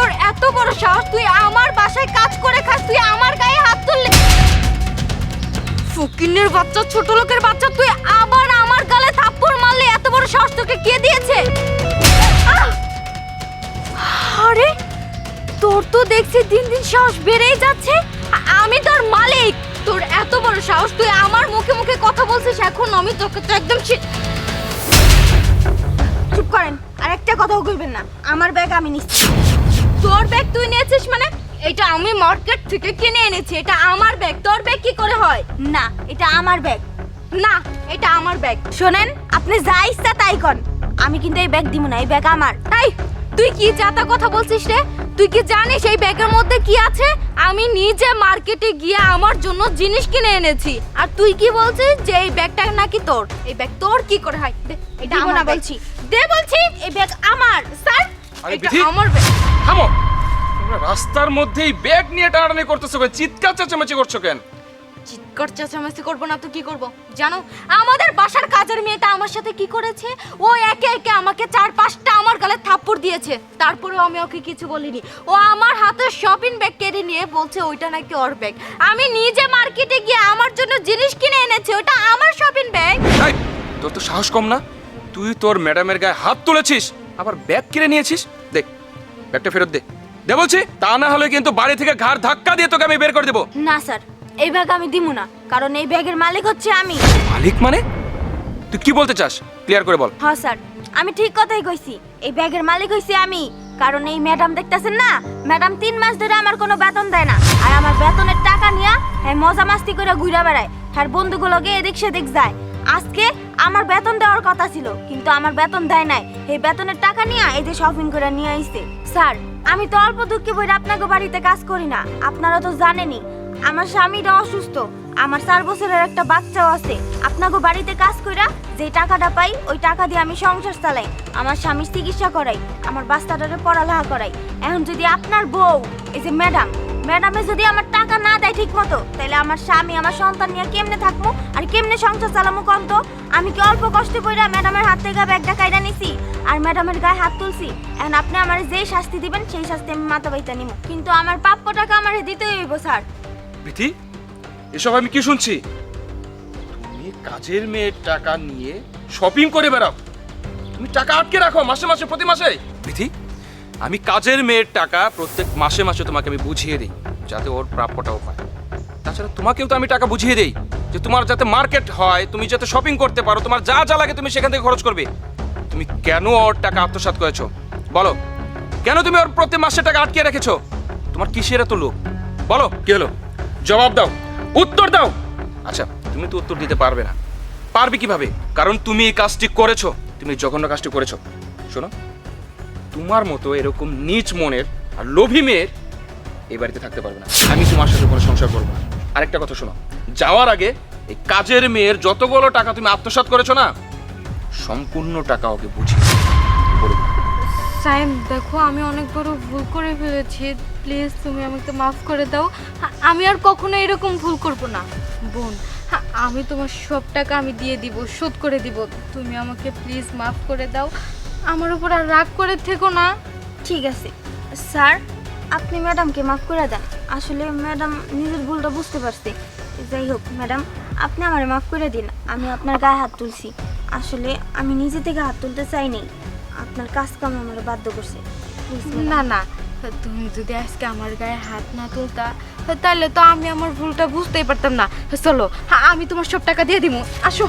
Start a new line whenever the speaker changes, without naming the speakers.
তোর এত বড় সাহস, তুই আমার বাসায় কাজ করে খাস, তুই আমার গায়ে হাত তুললি। ফকিনের বাচ্চা, ছোট লোকের বাচ্চা, তুই আবার আমার গালে থাপ্পড় মারলি। এত বড় সাহস তোকে কে দিয়েছে? আরে তোর তো দেখছি দিন দিন সাহস বেড়েই যাচ্ছে। আমি তোর মালিক, তোর এত বড় সাহস, তুই আমার মুখে মুখে কথা বলছিস। এখন আমি তোকে তো একদম
চুপ করেন, আর একটা কথাও কইবেন না। আমার ব্যাগ আমি নিচ্ছি।
তোর ব্যাগ তুই নিয়েছিস মানে? এটা আমি মার্কেট থেকে কিনে এনেছি, এটা আমার ব্যাগ। তোর ব্যাগ কি করে হয়?
না, এটা আমার ব্যাগ।
না, এটা আমার ব্যাগ।
শোনেন, আপনি যা ইচ্ছা তাই করেন, আমি কিন্তু এই ব্যাগ দিব না। এই ব্যাগ আমার।
তাই তুই কি জাতা কথা বলছিস রে? তুই কি জানিস এই ব্যাগের মধ্যে কি আছে? আমি নিজে মার্কেটে গিয়ে আমার জন্য জিনিস কিনে এনেছি, আর তুই কি বলছিস যে এই ব্যাগটা নাকি তোর? এই ব্যাগ তোর কি করে হয়? দে, এটা
দিব
আমার
না
ব্যাগ।
বলছি।
দে বলছি,
এই ব্যাগ আমার।
স্যার
আরে
এটা
বিথি,
আমার ব্যাগ।
থামো। তোমরা রাস্তার মধ্যেই ব্যাগ নিয়ে টানাটানি করতেছো কেন? চিৎকার চেঁচামেচি করছো কেন?
চিৎকার চেঁচামেচি করবো না তো কি করব? জানো আমাদের বাসার কাজের মেয়েটা আমার সাথে কি করেছে? ও একে একে আমাকে 4-5টা আমার গালে থাপ্পড় দিয়েছে। তারপরেও আমি ওকে কিছু বলিনি। ও আমার হাতে শপিং ব্যাগ কেড়ে নিয়ে বলছে ওইটা নাকি ওর ব্যাগ। আমি নিজে মার্কেটে গিয়ে আমার জন্য জিনিস কিনে এনেছি, ওটা আমার শপিং ব্যাগ।
এই, তোর তো সাহস কম না? তুই তোর ম্যাডামের গায়ে হাত তুলেছিস, আবার ব্যাগ কিনে নিয়েছিস। দেখ, ব্যাগটা ফেরত দে। দে বলছি, তা না হলে কিন্তু বাড়ি থেকে ঘাড় ধাক্কা দিয়ে তোকে আমি বের করে দেবো।
না স্যার, এই ব্যাগ আমি দিব না, কারণ এই ব্যাগের মালিক হচ্ছে আমি।
মালিক মানে? তুই কি বলতে চাস? ক্লিয়ার করে বল।
হ্যাঁ স্যার, আমি ঠিক কথাই কইছি। এই ব্যাগের মালিক হইছি আমি, কারণ এই ম্যাডাম দেখতেছেন না, ম্যাডাম 3 মাস ধরে আমার কোনো বেতন দেয় না। আর আমার বেতনের টাকা নিয়া হ্যাঁ মজা মাস্তি করে ঘুরে বেড়ায়, আর বন্ধুগুলোকে এদিক সেদিক যায়। আজকে আমার বেতন দেওয়ার কথা ছিল, কিন্তু আমার বেতন দেয় নাই। এই বেতনের টাকা নিয়ে এই যে শপিং করে নিয়ে আইছে। স্যার, আমি তো অল্প দুঃখে বইরা আপনাকে বাড়িতে কাজ করি না, আপনারা তো জানেনই। আমার স্বামীটা অসুস্থ, আমার 4 বছরের একটা বাচ্চাও আছে। আপনাকে বাড়িতে কাজ কইরা যে টাকাটা পাই, ওই টাকা দিয়ে আমি সংসার চালাই, আমার স্বামীর চিকিৎসা করাই, আমার বাচ্চাটারে পড়ালেখা করাই। এখন যদি আপনার বউ এই যে ম্যাডামে যদি আমার টাকা না দেয় ঠিক মতো, তাহলে আমার স্বামী আমার সন্তান নিয়ে কেমনে থাকবো আর কেমনে সংসার চালামু কোন তো? আমি কি অল্প কষ্ট কইরা ম্যাডামের হাত থেকে ব্যাগটা কাইরা নিছি আর ম্যাডামের গায়ে হাত তুলছি? এখন আপনি আমার যে শাস্তি দিবেন সেই শাস্তি আমি মাথা বাইতা নিব, কিন্তু আমার প্রাপ্য টাকা আমারে দিতেই হইব স্যার।
বিথি, এসব আমি কি শুনছি? তুমি কাজের মেয়ের টাকা নিয়ে শপিং করে বেড়াও, তুমি টাকা আটকে রাখো মাসে মাসে, প্রতি মাসে। বিথি, আমি কাজের মেয়ের টাকা প্রত্যেক মাসে মাসে তোমাকে আমি বুঝিয়ে দিই, যাতে ওর প্রাপ্যটাও পায়। তাছাড়া তোমাকেও তো আমি টাকা বুঝিয়ে দেই যে তোমার যাতে মার্কেট হয়, তুমি যাতে শপিং করতে পারো, তোমার যা যা লাগে তুমি সেখান থেকে খরচ করবে। তুমি কেন ওর টাকা আত্মসাৎ করেছো বলো? কেন তুমি ওর প্রতি মাসে টাকা আটকে রেখেছো? তোমার কিসের এত লোভ? বলো কি হলো? জবাব দাও, উত্তর দাও। আচ্ছা, তুমি তো উত্তর দিতে পারবে না। পারবে কিভাবে? কারণ তুমি এই কাজটি করেছো, তুমি জঘন্য কাজটি করেছো। শোনো, তোমার মতো এরকম নীচ মনের আর লোভী মেয়ের এই বাড়িতে থাকতে পারবে না। আমি তোমার সাথে কোনো সংসার করবো না। আরেকটা কথা শোনো, যাওয়ার আগে এই কাজের মেয়ের যতগুলো টাকা তুমি আত্মসাৎ করেছো না, সম্পূর্ণ টাকা ওকে বুঝিয়ে বলে দিও।
সাইম দেখো, আমি অনেক বড় ভুল করে ফেলেছি, প্লিজ তুমি আমাকে মাফ করে দাও। আমি আর কখনো এরকম ভুল করব না। বোন, আমি তোমার সব টাকা আমি দিয়ে দিব, শোধ করে দিব। তুমি আমাকে প্লিজ মাফ করে দাও, আমার উপর আর রাগ করে থেকো না।
ঠিক আছে স্যার, আপনি ম্যাডামকে মাফ করে দেন। আসলে ম্যাডাম নিজের ভুলটা বুঝতে পারছে। যাই হোক ম্যাডাম, আপনি আমারে মাফ করে দিন। আমি আপনার গায়ে হাত তুলছি, আসলে আমি নিজে থেকে হাত তুলতে চাইনি, আপনার কাজ কাম আমার বাধ্য করছে। Please, madam।
না না, তুমি যদি আজকে আমার গায়ে হাত না তুলতা, তাহলে তো আমি আমার ভুলটা বুঝতেই পারতাম না। চলো, আমি তোমার সব টাকা দিয়ে দিব, আসো।